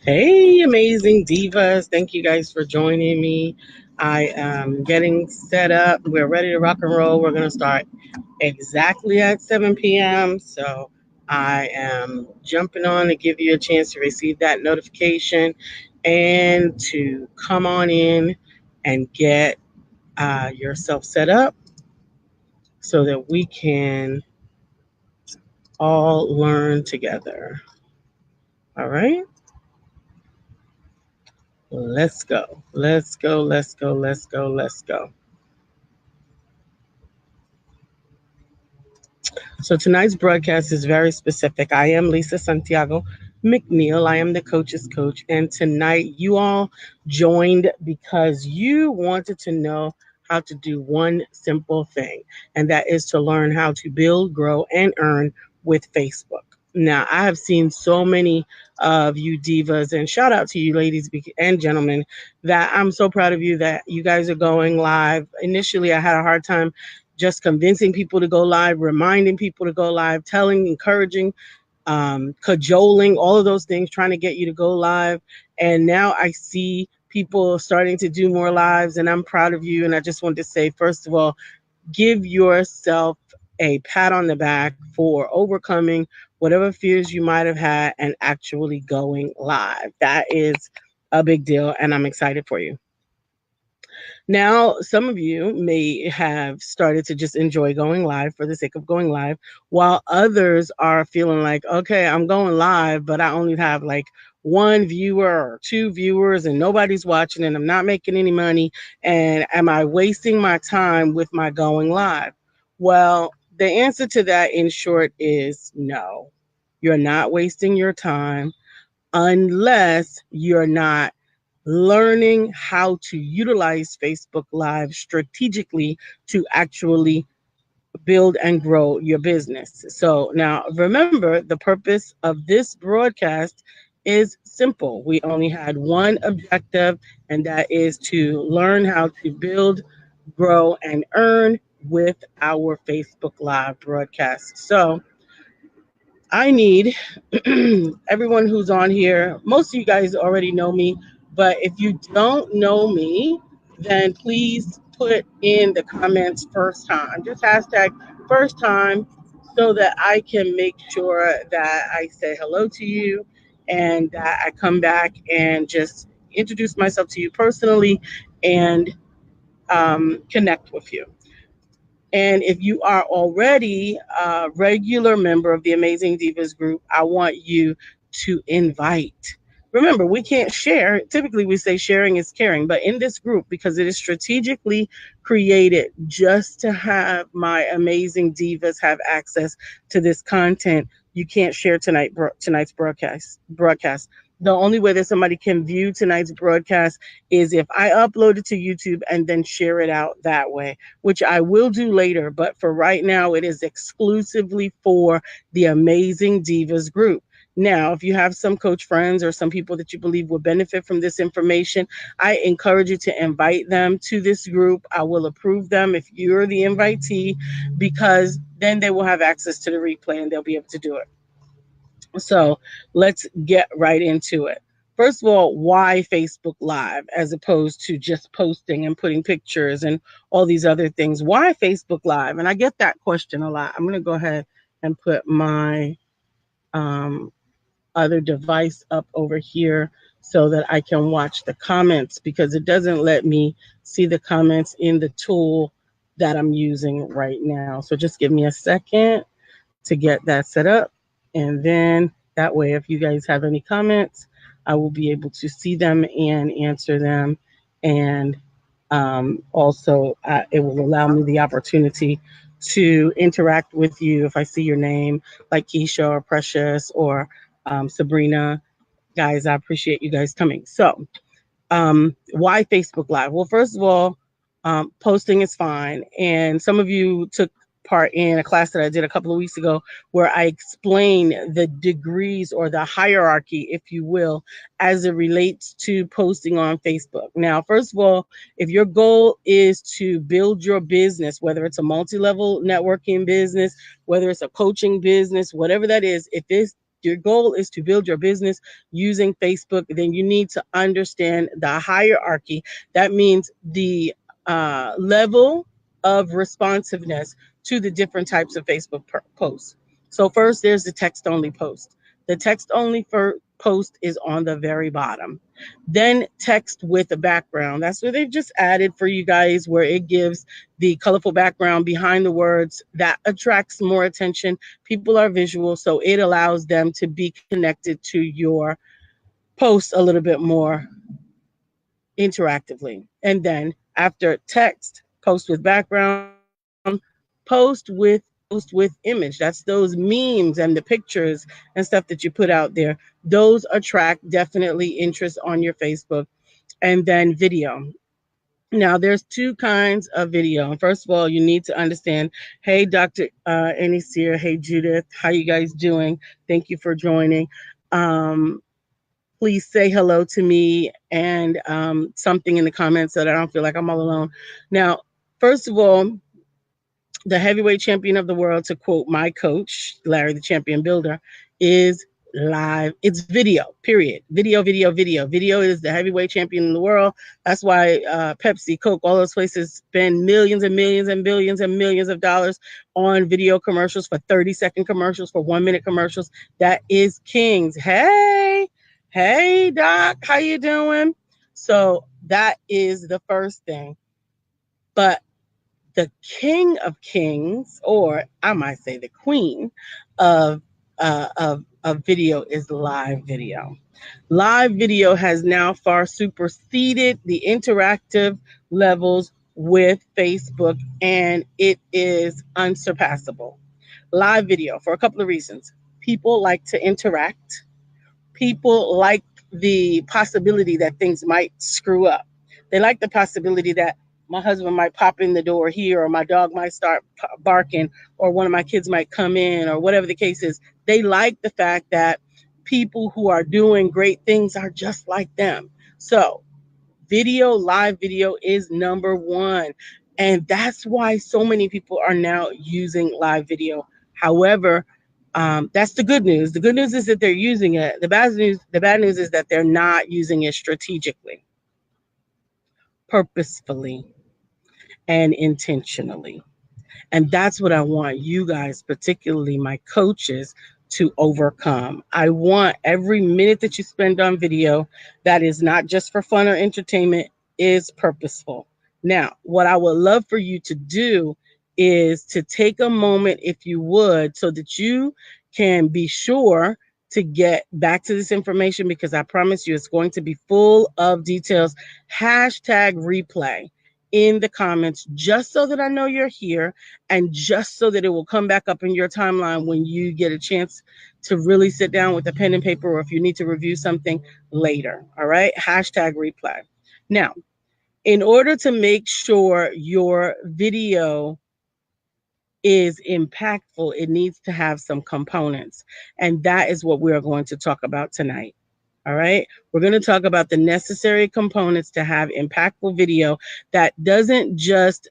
Hey, amazing divas. Thank you guys for joining me. I am getting set up. We're ready to rock and roll. We're going to start exactly at 7 p.m. So I am jumping on to give you a chance to receive that notification and to come on in and get yourself set up so that we can all learn together. All right? Let's go. Let's go. Let's go. Let's go. Let's go. So tonight's broadcast is very specific. I am Lisa Santiago McNeil. I am the coach's coach. And tonight you all joined because you wanted to know how to do one simple thing, and that is to learn how to build, grow, and earn with Facebook. Now, I have seen so many of you divas, and shout out to you ladies and gentlemen, that I'm so proud of you that you guys are going live. Initially, I had a hard time just convincing people to go live, reminding people to go live, telling, encouraging, cajoling, all of those things, trying to get you to go live. And now I see people starting to do more lives, and I'm proud of you. And I just wanted to say, first of all, give yourself a pat on the back for overcoming whatever fears you might have had and actually going live. That is a big deal, and I'm excited for you. Now, some of you may have started to just enjoy going live for the sake of going live, while others are feeling like, okay, I'm going live, but I only have like one viewer or two viewers and nobody's watching and I'm not making any money. And am I wasting my time with my going live? Well, the answer to that in short is no. You're not wasting your time unless you're not learning how to utilize Facebook Live strategically to actually build and grow your business. So now remember, the purpose of this broadcast is simple. We only had one objective, and that is to learn how to build, grow, and earn with our Facebook Live broadcast. So I need everyone who's on here. Most of you guys already know me, but if you don't know me, then please put in the comments first time. Just hashtag first time so that I can make sure that I say hello to you and that I come back and just introduce myself to you personally and connect with you. And if you are already a regular member of the Amazing Divas group, I want you to invite. Remember, we can't share. Typically, we say sharing is caring, but in this group, because it is strategically created just to have my amazing divas have access to this content, you can't share tonight's broadcast. The only way that somebody can view tonight's broadcast is if I upload it to YouTube and then share it out that way, which I will do later. But for right now, it is exclusively for the Amazing Divas group. Now, if you have some coach friends or some people that you believe will benefit from this information, I encourage you to invite them to this group. I will approve them if you're the invitee, because then they will have access to the replay and they'll be able to do it. So let's get right into it. First of all, why Facebook Live as opposed to just posting and putting pictures and all these other things? Why Facebook Live? And I get that question a lot. I'm going to go ahead and put my um, other device up over here so that I can watch the comments, because it doesn't let me see the comments in the tool that I'm using right now. So just give me a second to get that set up. And then that way, if you guys have any comments, I will be able to see them and answer them. And also, it will allow me the opportunity to interact with you if I see your name, like Keisha or Precious or Sabrina. Guys, I appreciate you guys coming. So, why Facebook Live? Well, first of all, posting is fine. And some of you took part in a class that I did a couple of weeks ago where I explained the degrees or the hierarchy, if you will, as it relates to posting on Facebook. Now, first of all, if your goal is to build your business, whether it's a multi-level networking business, whether it's a coaching business, whatever that is, if it's your goal is to build your business using Facebook, then you need to understand the hierarchy. That means the level of responsiveness to the different types of Facebook posts. So first, there's the text only post. The text only post is on the very bottom. Then text with a background. That's what they've just added for you guys, where it gives the colorful background behind the words that attracts more attention. People are visual, so it allows them to be connected to your post a little bit more interactively. And then after text, post with background, post with image. That's those memes and the pictures and stuff that you put out there. Those attract definitely interest on your Facebook. And then video. Now, there's two kinds of video. First of all, you need to understand. Hey, Dr. Anisir. Hey, Judith. How you guys doing? Thank you for joining. Please say hello to me and something in the comments so that I don't feel like I'm all alone. Now, first of all, the heavyweight champion of the world, to quote my coach, Larry the Champion Builder, is live. It's video, period. Video, video, video. Video is the heavyweight champion in the world. That's why Pepsi, Coke, all those places spend millions and millions and billions and millions of dollars on video commercials, for 30-second commercials, for 1-minute commercials. That is Kings. Hey, Doc, how you doing? So that is the first thing. But the king of kings, or I might say the queen of video, is live video. Live video has now far superseded the interactive levels with Facebook, and it is unsurpassable. Live video, for a couple of reasons. People like to interact. People like the possibility that things might screw up. They like the possibility that my husband might pop in the door here, or my dog might start barking, or one of my kids might come in, or whatever the case is. They like the fact that people who are doing great things are just like them. So video, live video is number one. And that's why so many people are now using live video. However, that's the good news. The good news is that they're using it. The bad news is that they're not using it strategically, purposefully, and intentionally. And that's what I want you guys, particularly my coaches, to overcome. I want every minute that you spend on video that is not just for fun or entertainment is purposeful. Now, what I would love for you to do is to take a moment, if you would, so that you can be sure to get back to this information, because I promise you it's going to be full of details. Hashtag replay in the comments, just so that I know you're here, and just so that it will come back up in your timeline when you get a chance to really sit down with a pen and paper, or if you need to review something later. All right, hashtag replay. Now, in order to make sure your video is impactful, it needs to have some components, and that is what we're going to talk about tonight. All right. We're going to talk about the necessary components to have impactful video that doesn't just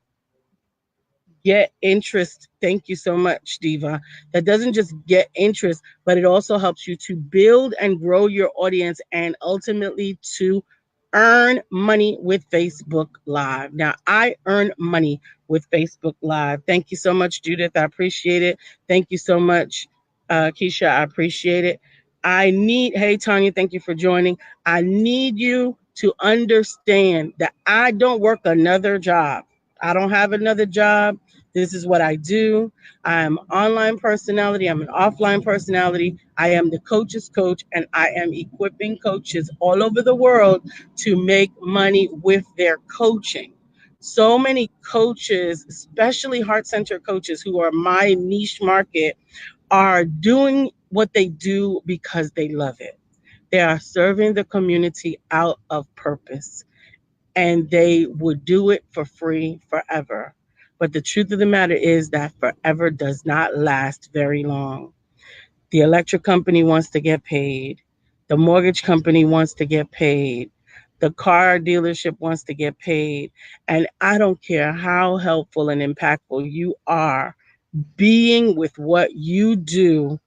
get interest. Thank you so much, Diva. That doesn't just get interest, but it also helps you to build and grow your audience, and ultimately to earn money with Facebook Live. Now, I earn money with Facebook Live. Thank you so much, Judith. I appreciate it. Thank you so much, Keisha. I appreciate it. Hey, Tanya, thank you for joining. I need you to understand that I don't work another job. I don't have another job. This is what I do. I'm an online personality. I'm an offline personality. I am the coach's coach, and I am equipping coaches all over the world to make money with their coaching. So many coaches, especially heart-centered coaches who are my niche market, are doing what they do because they love it. They are serving the community out of purpose, and they would do it for free forever. But the truth of the matter is that forever does not last very long. The electric company wants to get paid. The mortgage company wants to get paid. The car dealership wants to get paid. And I don't care how helpful and impactful you are, being with what you do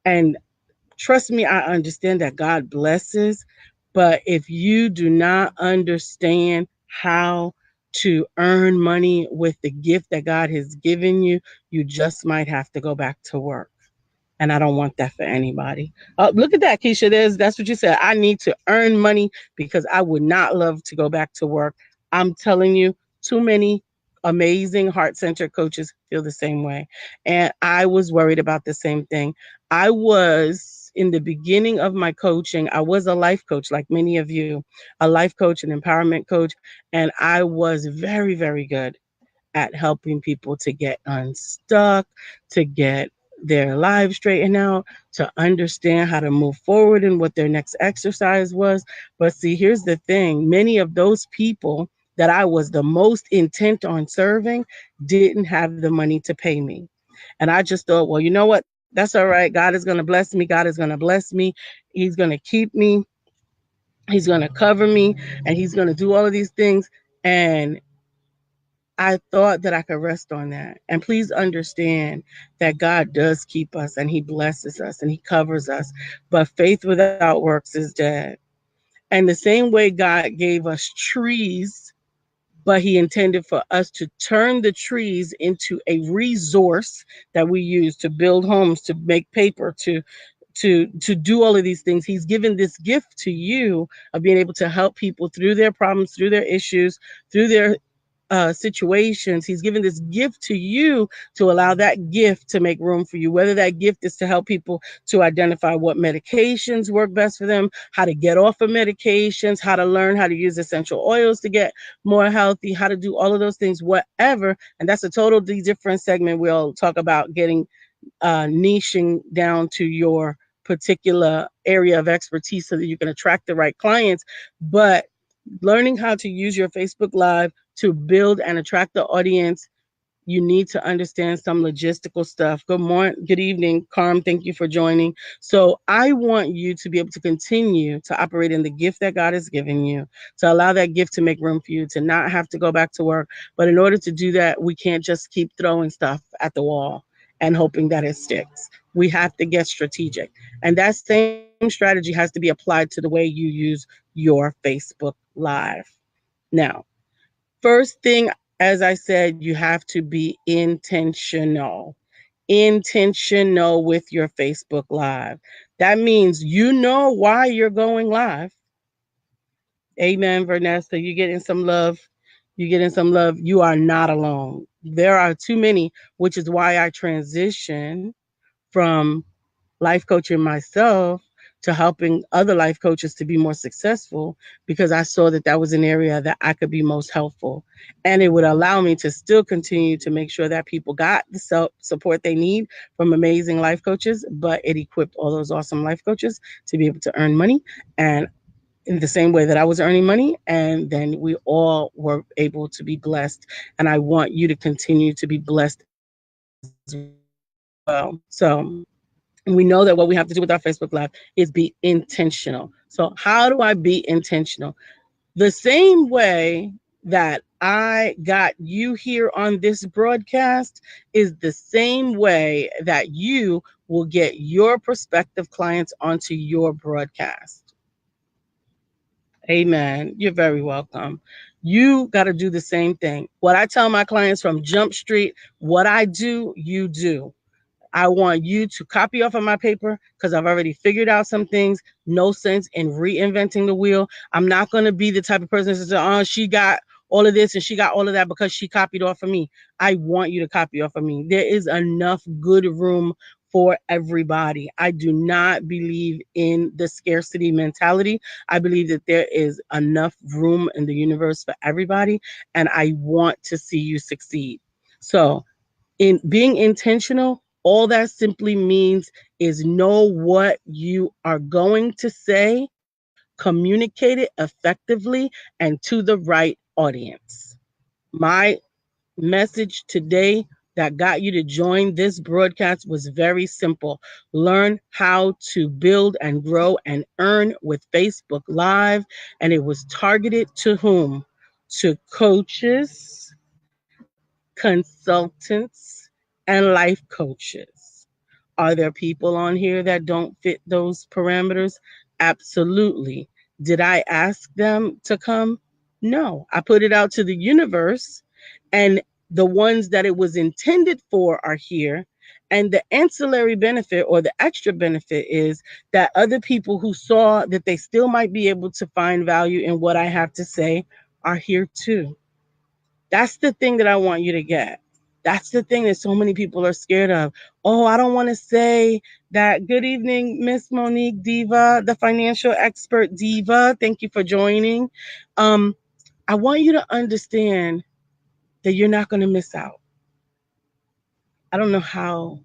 and Trust me, I understand that God blesses, but if you do not understand how to earn money with the gift that God has given you, you just might have to go back to work. And I don't want that for anybody. Look at that, Keisha. That's what you said. I need to earn money because I would not love to go back to work. I'm telling you, too many amazing heart centered coaches feel the same way. And I was worried about the same thing. I was in the beginning of my coaching, I was a life coach, like many of you, a life coach, an empowerment coach. And I was very, very good at helping people to get unstuck, to get their lives straightened out, to understand how to move forward and what their next exercise was. But see, here's the thing, many of those people that I was the most intent on serving didn't have the money to pay me. And I just thought, well, you know what? That's all right. God is going to bless me. God is going to bless me. He's going to keep me. He's going to cover me. And he's going to do all of these things. And I thought that I could rest on that. And please understand that God does keep us and He blesses us and He covers us. But faith without works is dead. And the same way God gave us trees, but He intended for us to turn the trees into a resource that we use to build homes, to make paper, to do all of these things. He's given this gift to you of being able to help people through their problems, through their issues, through their situations. He's given this gift to you to allow that gift to make room for you. Whether that gift is to help people to identify what medications work best for them, how to get off of medications, how to learn how to use essential oils to get more healthy, how to do all of those things, whatever. And that's a totally different segment. We'll talk about getting niching down to your particular area of expertise so that you can attract the right clients. But learning how to use your Facebook Live to build and attract the audience, you need to understand some logistical stuff. Good morning, good evening, Carm. Thank you for joining. So, I want you to be able to continue to operate in the gift that God has given you, to allow that gift to make room for you, to not have to go back to work. But in order to do that, we can't just keep throwing stuff at the wall and hoping that it sticks. We have to get strategic. And that same strategy has to be applied to the way you use your Facebook Live. Now, first thing, as I said, you have to be intentional. Intentional with your Facebook Live. That means you know why you're going live. Amen, Vanessa. You're getting some love. You're getting some love. You are not alone. There are too many, which is why I transitioned from life coaching myself to helping other life coaches to be more successful because I saw that that was an area that I could be most helpful. And it would allow me to still continue to make sure that people got the support they need from amazing life coaches, but it equipped all those awesome life coaches to be able to earn money. And in the same way that I was earning money, and then we all were able to be blessed. And I want you to continue to be blessed as well. So we know that what we have to do with our Facebook Live is be intentional. So, how do I be intentional? The same way that I got you here on this broadcast is the same way that you will get your prospective clients onto your broadcast. Amen. You're very welcome. You got to do the same thing. What I tell my clients from Jump Street, what I do, you do. I want you to copy off of my paper because I've already figured out some things. No sense in reinventing the wheel. I'm not going to be the type of person that says, oh, she got all of this and she got all of that because she copied off of me. I want you to copy off of me. There is enough good room for everybody. I do not believe in the scarcity mentality. I believe that there is enough room in the universe for everybody, and I want to see you succeed. So, in being intentional, all that simply means is know what you are going to say, communicate it effectively and to the right audience. My message today that got you to join this broadcast was very simple. Learn how to build and grow and earn with Facebook Live. And it was targeted to whom? To coaches, consultants, and life coaches. Are there people on here that don't fit those parameters? Absolutely. Did I ask them to come? No. I put it out to the universe, and the ones that it was intended for are here. And the ancillary benefit or the extra benefit is that other people who saw that they still might be able to find value in what I have to say are here too. That's the thing that I want you to get. That's the thing that so many people are scared of. Oh, I don't want to say that. Good evening, Miss Monique Diva, the financial expert Diva. Thank you for joining. Um, I want you to understand that you're not going to miss out. I don't know how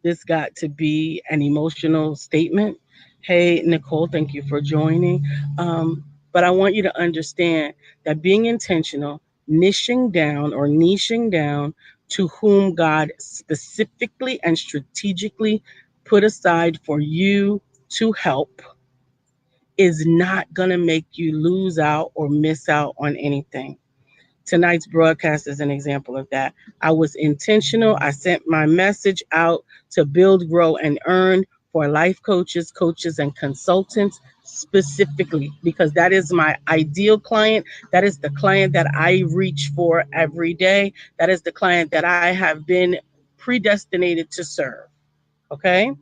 this got to be an emotional statement. Hey, Nicole, thank you for joining. But I want you to understand that being intentional, niching down to whom God specifically and strategically put aside for you to help is not going to make you lose out or miss out on anything. Tonight's broadcast is an example of that. I was intentional. I sent my message out to build, grow, and earn for life coaches, coaches, and consultants specifically because that is my ideal client. That is the client that I reach for every day. That is the client that I have been predestinated to serve. Okay.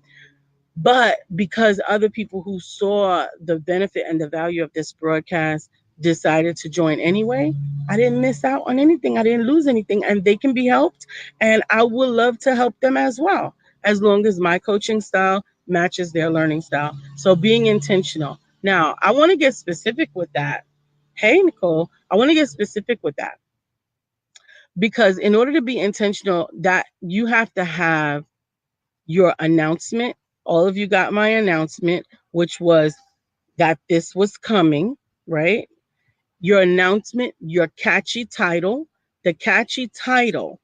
But because other people who saw the benefit and the value of this broadcast decided to join anyway, I didn't miss out on anything. I didn't lose anything, and they can be helped. And I would love to help them as well, as long as my coaching style matches their learning style. So being intentional. Now, I want to get specific with that. Hey, Nicole, I want to get specific with that because in order to be intentional, that you have to have your announcement. All of you got my announcement, which was that this was coming, right? Your announcement, your catchy title. The catchy title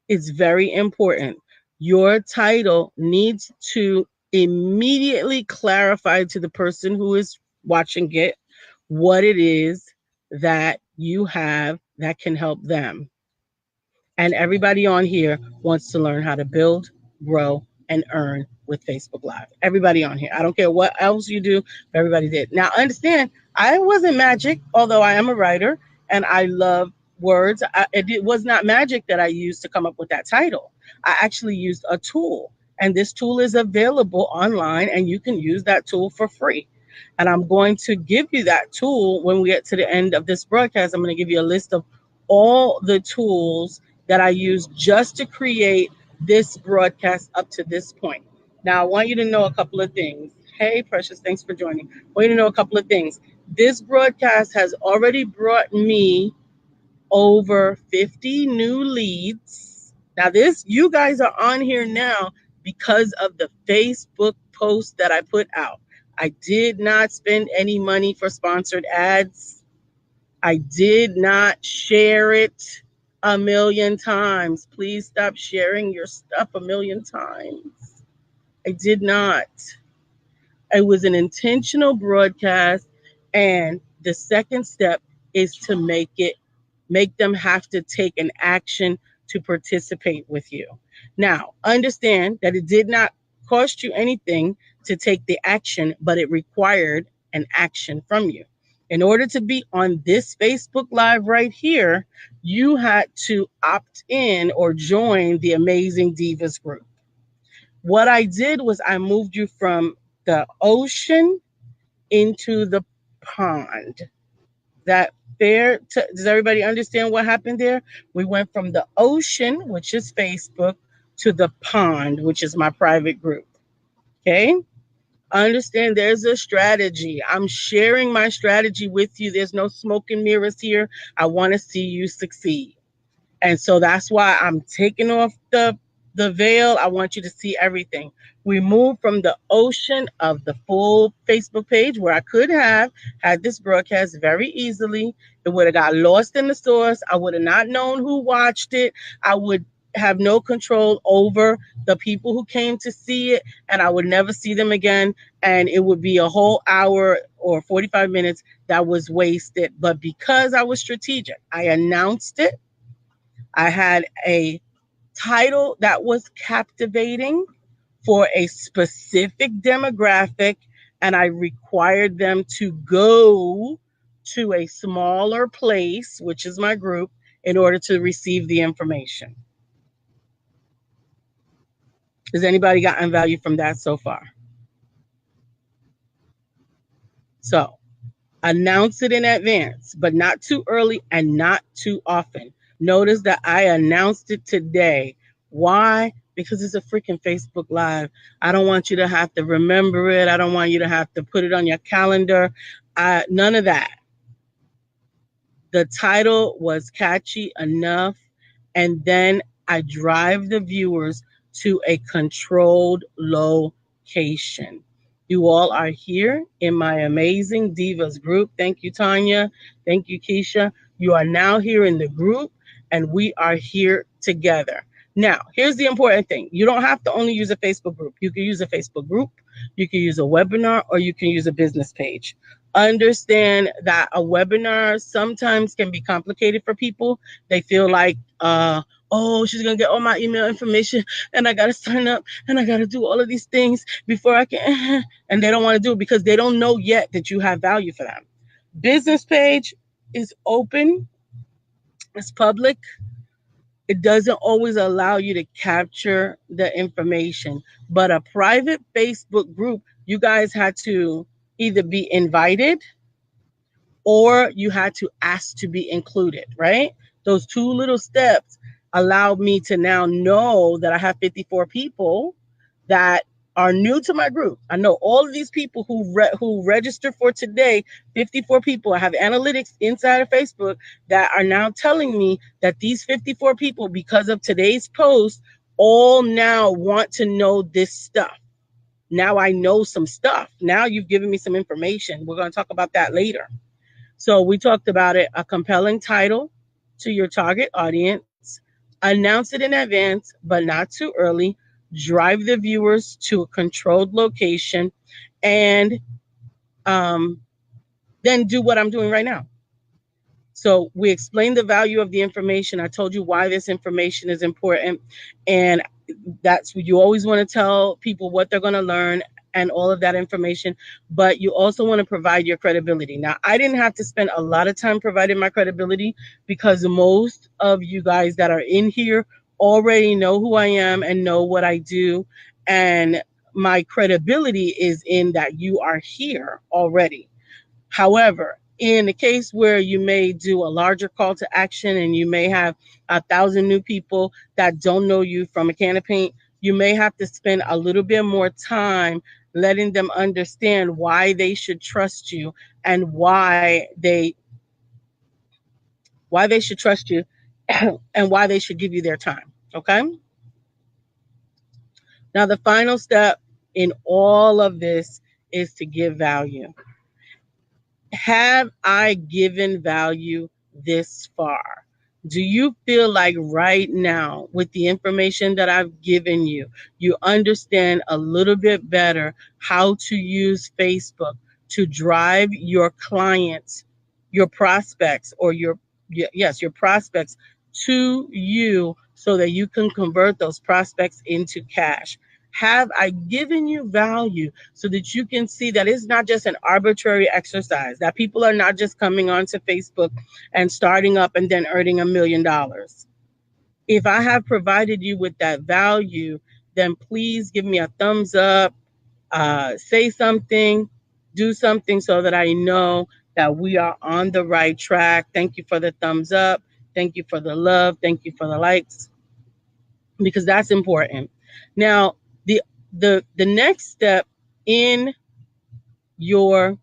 is very important. Your title needs to immediately clarify to the person who is watching it what it is that you have that can help them. And everybody on here wants to learn how to build, grow, and earn with Facebook Live. Everybody on here. I don't care what else you do, everybody did. Now, understand, I wasn't magic, although I am a writer and I love words. It was not magic that I used to come up with that title. I actually used a tool, and this tool is available online, and you can use that tool for free. And I'm going to give you that tool when we get to the end of this broadcast. I'm going to give you a list of all the tools that I used just to create this broadcast up to this point. Now, I want you to know a couple of things. Hey, Precious, thanks for joining. I want you to know a couple of things. This broadcast has already brought me over 50 new leads. Now, this, you guys are on here now because of the Facebook post that I put out. I did not spend any money for sponsored ads. I did not share it a million times. Please stop sharing your stuff a million times. I did not. It was an intentional broadcast. And the second step is to make them have to take an action to participate with you. Now, understand that it did not cost you anything to take the action, but it required an action from you. In order to be on this Facebook Live right here, you had to opt in or join the Amazing Divas group. What I did was I moved you from the ocean into the pond. That fair? Does everybody understand what happened there? We went from the ocean, which is Facebook, to the pond, which is my private group. Okay? Understand there's a strategy. I'm sharing my strategy with you. There's no smoke and mirrors here. I want to see you succeed. And so that's why I'm taking off the veil. I want you to see everything. We moved from the ocean of the full Facebook page where I could have had this broadcast very easily. It would have got lost in the source. I would have not known who watched it. I would have no control over the people who came to see it, and I would never see them again. And it would be a whole hour or 45 minutes that was wasted. But because I was strategic, I announced it. I had a title that was captivating for a specific demographic, and I required them to go to a smaller place, which is my group, in order to receive the information. Has anybody gotten value from that so far? So announce it in advance, but not too early and not too often. Notice that I announced it today. Why? Because it's a freaking Facebook Live. I don't want you to have to remember it. I don't want you to have to put it on your calendar. None of that. The title was catchy enough, and then I drive the viewers to a controlled location. You all are here in my amazing Divas group. Thank you, Tanya. Thank you, Keisha. You are now here in the group, and we are here together. Now, here's the important thing. You don't have to only use a Facebook group. You can use a Facebook group, you can use a webinar, or you can use a business page. Understand that a webinar sometimes can be complicated for people. They feel like, oh, she's gonna get all my email information, and I gotta sign up, and I gotta do all of these things before I can, and they don't want to do it because they don't know yet that you have value for them. Business page is open, it's public. It doesn't always allow you to capture the information, but a private Facebook group, you guys had to either be invited or you had to ask to be included, right? Those two little steps allowed me to now know that I have 54 people that are new to my group. I know all of these people who registered for today, 54 people. I have analytics inside of Facebook that are now telling me that these 54 people, because of today's post, all now want to know this stuff. Now I know some stuff. Now you've given me some information. We're going to talk about that later. So we talked about it, a compelling title to your target audience, announce it in advance, but not too early, drive the viewers to a controlled location, and um, then do what I'm doing right now. So we explained the value of the information. I told you why this information is important. And that's what you always want to tell people what they're going to learn and all of that information. But you also want to provide your credibility. Now, I didn't have to spend a lot of time providing my credibility because most of you guys that are in here already know who I am and know what I do. And my credibility is in that you are here already. However, in the case where you may do a larger call to action and you may have 1,000 new people that don't know you from a can of paint, you may have to spend a little bit more time letting them understand why they should trust you and why they should trust you and why they should give you their time. Okay? Now the final step in all of this is to give value. Have I given value this far? Do you feel like right now, with the information that I've given you, you understand a little bit better how to use Facebook to drive your clients, your prospects, or your prospects to you so that you can convert those prospects into cash? Have I given you value so that you can see that it's not just an arbitrary exercise, that people are not just coming onto Facebook and starting up and then earning $1 million? If I have provided you with that value, then please give me a thumbs up, say something, do something so that I know that we are on the right track. Thank you for the thumbs up. Thank you for the love. Thank you for the likes, because that's important. Now, the next step in your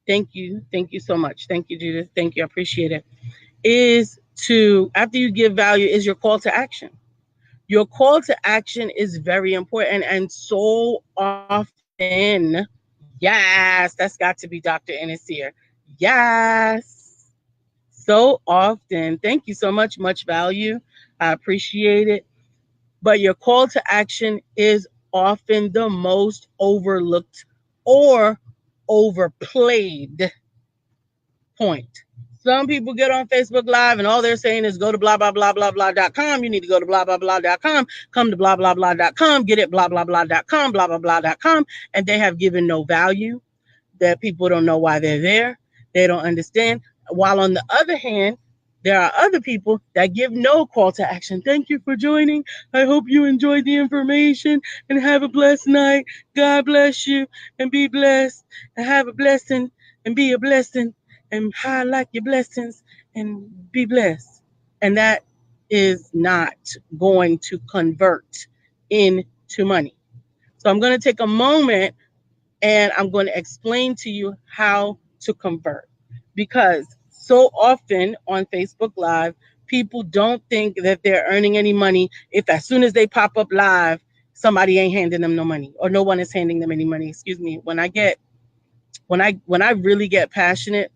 thank you so much. Thank you, Judith. Thank you. I appreciate it. Is to, after you give value, is your call to action. Your call to action is very important, and so often, yes, that's got to be Dr. Ennis here. Yes. So often. Thank you so much. Much value. I appreciate it. But your call to action is often the most overlooked or overplayed point. Some people get on Facebook Live and all they're saying is go to blah, blah, blah, blah, blah.com. You need to go to blah, blah, blah.com. Come to blah, blah, blah.com. Get it, blah, blah, blah.com, blah, blah, blah.com. And they have given no value, that people don't know why they're there. They don't understand. While on the other hand, there are other people that give no call to action. Thank you for joining. I hope you enjoyed the information and have a blessed night. God bless you and be blessed and have a blessing and be a blessing and highlight your blessings and be blessed. And that is not going to convert into money. So I'm going to take a moment and I'm going to explain to you how to convert. Because so often on Facebook Live, people don't think that they're earning any money if as soon as they pop up live, somebody ain't handing them no money or no one is handing them any money. Excuse me. When I really get passionate,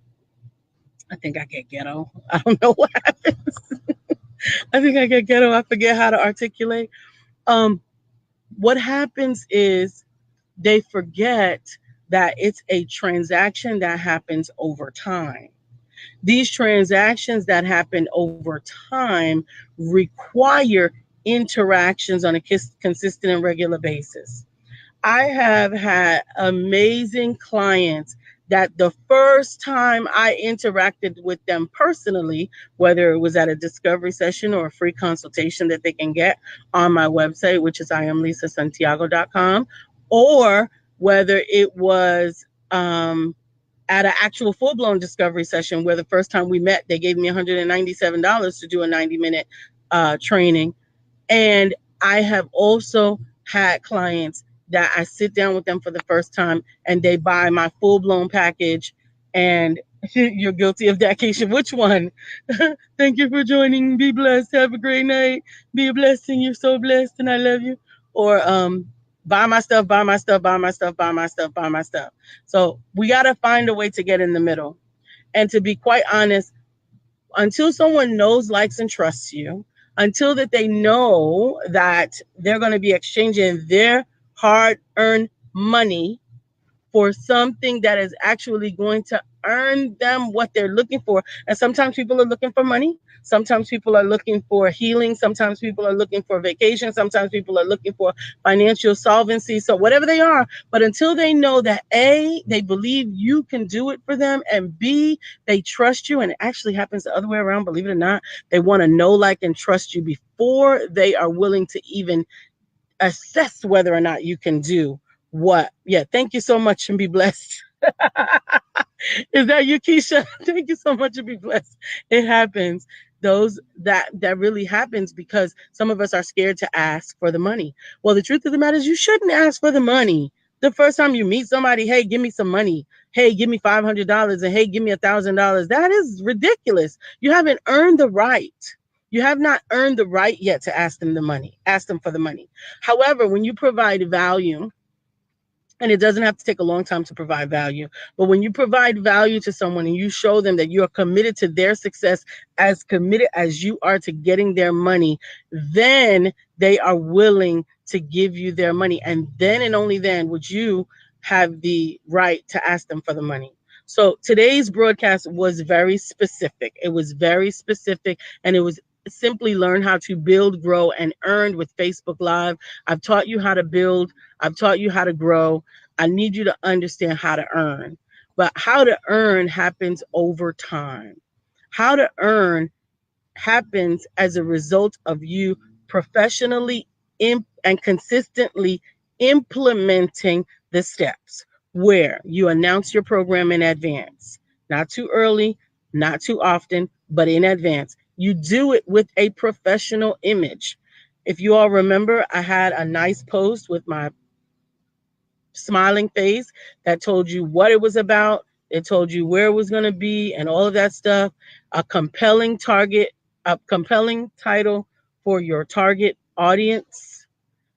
I think I get ghetto. I don't know what happens. I think I get ghetto. I forget how to articulate. Um, what happens is they forget that it's a transaction that happens over time. These transactions that happen over time require interactions on a consistent and regular basis. I have had amazing clients that the first time I interacted with them personally, whether it was at a discovery session or a free consultation that they can get on my website, which is iamlisasantiago.com, or whether it was at an actual full blown discovery session where the first time we met, they gave me $197 to do a 90-minute training. And I have also had clients that I sit down with them for the first time and they buy my full blown package. And you're guilty of that, Keisha. Which one? Thank you for joining. Be blessed. Have a great night. Be a blessing. You're so blessed and I love you. Or buy my stuff, buy my stuff, buy my stuff, buy my stuff, buy my stuff. So we got to find a way to get in the middle. And to be quite honest, until someone knows, likes, and trusts you, until that they know that they're going to be exchanging their hard-earned money for something that is actually going to earn them what they're looking for. And sometimes people are looking for money. Sometimes people are looking for healing. Sometimes people are looking for vacation. Sometimes people are looking for financial solvency. So whatever they are, but until they know that A, they believe you can do it for them, and B, they trust you, and it actually happens the other way around, believe it or not, they want to know, like, and trust you before they are willing to even assess whether or not you can do what. Yeah, thank you so much and be blessed. Is that you, Keisha? Thank you so much and be blessed. It happens. That really happens because some of us are scared to ask for the money. Well, the truth of the matter is you shouldn't ask for the money. The first time you meet somebody, hey, give me some money. Hey, give me $500 and hey, give me $1,000. That is ridiculous. You haven't earned the right. You have not earned the right yet to ask them the money. Ask them for the money. However, when you provide value, and it doesn't have to take a long time to provide value. But when you provide value to someone and you show them that you are committed to their success, as committed as you are to getting their money, then they are willing to give you their money. And then and only then would you have the right to ask them for the money. So today's broadcast was very specific. It was very specific, and it was simply learn how to build, grow, and earn with Facebook Live. I've taught you how to build. I've taught you how to grow. I need you to understand how to earn. But how to earn happens over time. How to earn happens as a result of you professionally and consistently implementing the steps where you announce your program in advance, not too early, not too often, but in advance. You do it with a professional image. If you all remember, I had a nice post with my smiling face that told you what it was about. It told you where it was going to be and all of that stuff. A compelling target, a compelling title for your target audience.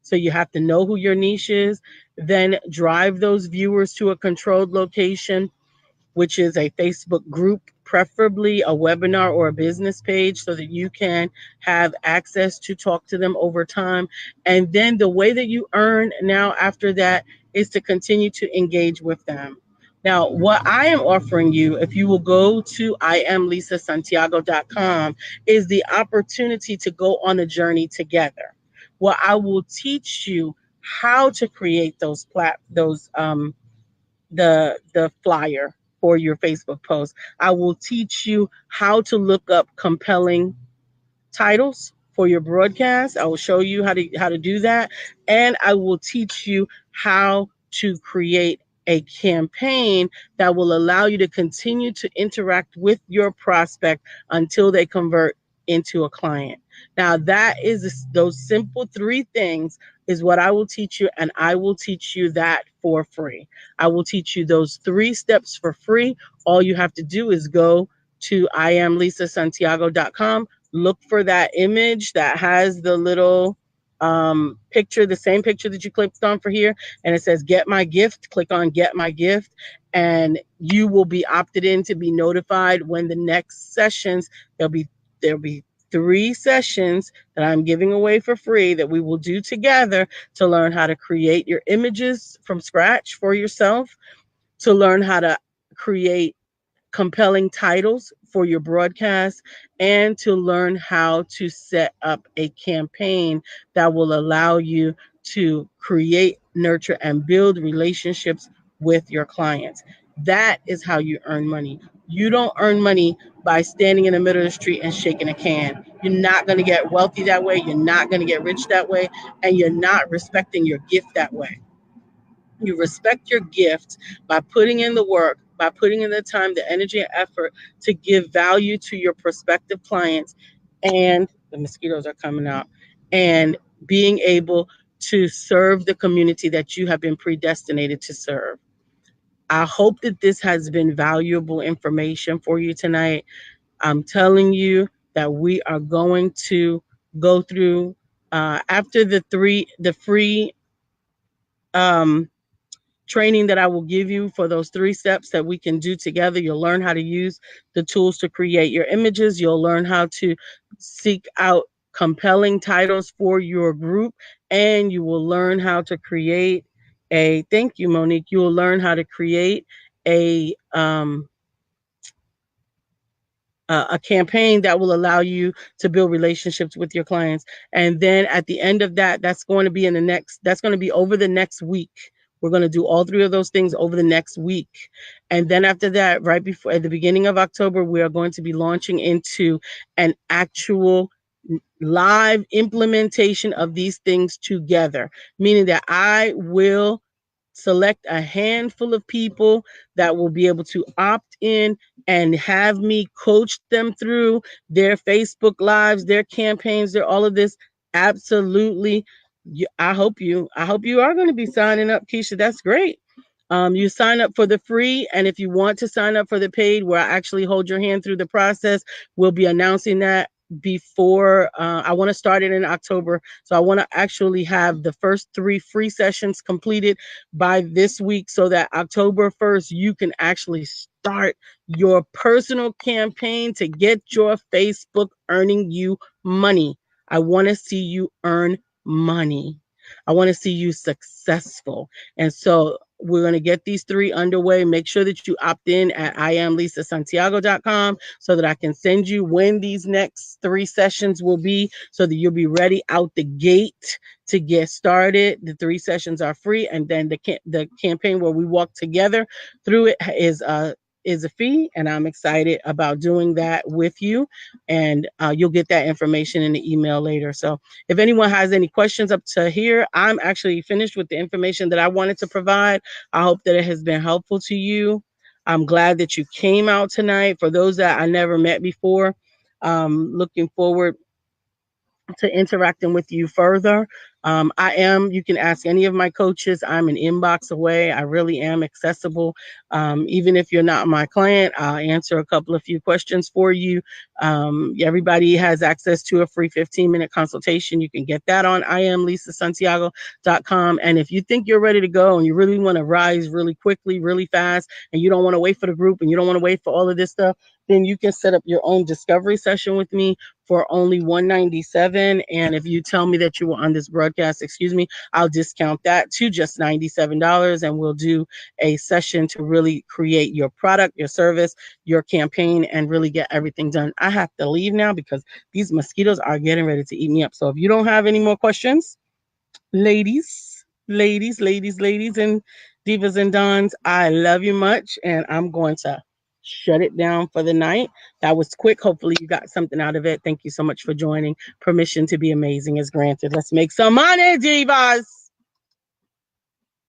So you have to know who your niche is. Then drive those viewers to a controlled location, which is a Facebook group, preferably a webinar or a business page, so that you can have access to talk to them over time. And then the way that you earn now after that is to continue to engage with them. Now, what I am offering you, if you will go to iamlisasantiago.com, is the opportunity to go on a journey together. Well, I will teach you how to create the flyer for your Facebook post. I will teach you how to look up compelling titles for your broadcast. I will show you how to do that, and I will teach you how to create a campaign that will allow you to continue to interact with your prospect until they convert into a client. Now, that is those simple three things is what I will teach you, and I will teach you that for free. I will teach you those three steps for free. All you have to do is go to iamlisasantiago.com, look for that image that has the little picture, the same picture that you clicked on for here, and it says get my gift. Click on get my gift, and you will be opted in to be notified when the next sessions. There'll be 3 sessions that I'm giving away for free that we will do together to learn how to create your images from scratch for yourself, to learn how to create compelling titles for your broadcast, and to learn how to set up a campaign that will allow you to create, nurture, and build relationships with your clients. That is how you earn money. You don't earn money by standing in the middle of the street and shaking a can. You're not going to get wealthy that way. You're not going to get rich that way. And you're not respecting your gift that way. You respect your gift by putting in the work, by putting in the time, the energy, and effort to give value to your prospective clients. And the mosquitoes are coming out, and being able to serve the community that you have been predestinated to serve. I hope that this has been valuable information for you tonight. I'm telling you that we are going to go through after the free um, training that I will give you for those 3 steps that we can do together. You'll learn how to use the tools to create your images. You'll learn how to seek out compelling titles for your group, and you will learn how to create thank you, Monique. You will learn how to create a um, a campaign that will allow you to build relationships with your clients. And then at the end of that, that's going to be over the next week. We're going to do all 3 of those things over the next week. And then after that, right before at the beginning of October, we are going to be launching into an actual live implementation of these things together, meaning that I will select a handful of people that will be able to opt in and have me coach them through their Facebook lives, their campaigns, their all of this. Absolutely. I hope you are going to be signing up, Keisha. That's great. You sign up for the free, and if you want to sign up for the paid, where I actually hold your hand through the process, we'll be announcing that before I want to start it in October. So I want to actually have the first 3 free sessions completed by this week so that October 1st, you can actually start your personal campaign to get your Facebook earning you money. I want to see you earn money. I want to see you successful. And so we're going to get these 3 underway. Make sure that you opt in at iamlisasantiago.com so that I can send you when these next 3 sessions will be, so that you'll be ready out the gate to get started. The 3 sessions are free, and then the campaign where we walk together through it is a fee, and I'm excited about doing that with you. And you'll get that information in the email later. So if anyone has any questions up to here, I'm actually finished with the information that I wanted to provide. I hope that it has been helpful to you. I'm glad that you came out tonight. For those that I never met before, looking forward to interacting with you further. You can ask any of my coaches. I'm an inbox away. I really am accessible. Even if you're not my client, I'll answer a couple of few questions for you. Everybody has access to a free 15-minute consultation. You can get that on iamlisasantiago.com. And if you think you're ready to go and you really want to rise really quickly, really fast, and you don't want to wait for the group and you don't want to wait for all of this stuff, then you can set up your own discovery session with me for only $197. And if you tell me that you were on this broadcast, excuse me, I'll discount that to just $97, and we'll do a session to really create your product, your service, your campaign, and really get everything done. I have to leave now because these mosquitoes are getting ready to eat me up. So if you don't have any more questions, ladies, and divas and dons, I love you much, and I'm going to shut it down for the night. That was quick. Hopefully, you got something out of it. Thank you so much for joining. Permission to be amazing is granted. Let's make some money, divas.